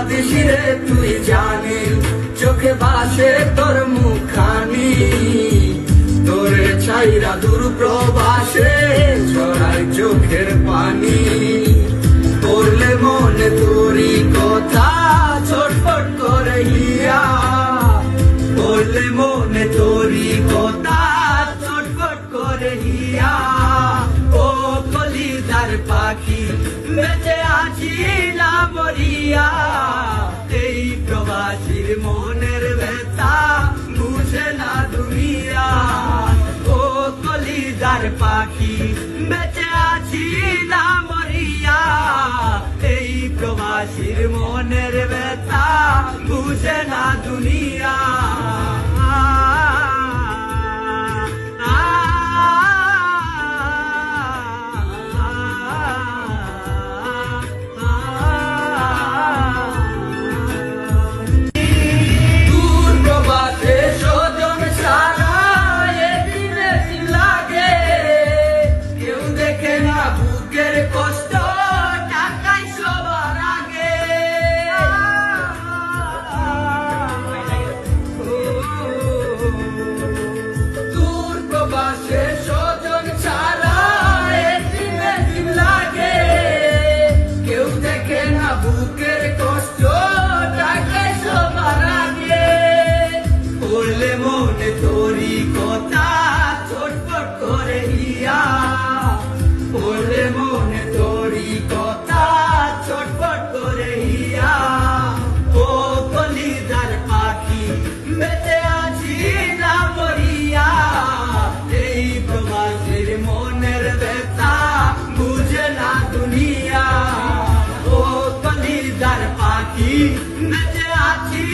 This রে তুই জানি, চোখে বাসে তোর মুখানি, তোরে ছাইরা দূর প্রবাসে ছড়াই চোখের পানি। পড়লে মনে তোরি কথা ছটফট করে হিয়া, পড়লে মনে তোরি কথা ছটফট করে হিয়া। ও কলিজার পাখি বেঁচে আছি না মরিয়া, এই প্রবাসীর মনের ব্যথা বুঝে না দুনিয়া। ও কলিজার পাখি বেঁচে আছি না মরিয়া, এই প্রবাসীর মনের ব্যথা বুঝে না দুনিয়া। তোরি কথা ছটফট করে হিয়া, পড়লে মনে তোরি কথা ছটফট করে হিয়া। ও কলিজার পাখি বেঁচে আছি না মরিয়া, এই প্রবাসীর মনের ব্যথা বুঝে না দুনিয়া। ও কলিজার পাখি বেঁচে আছি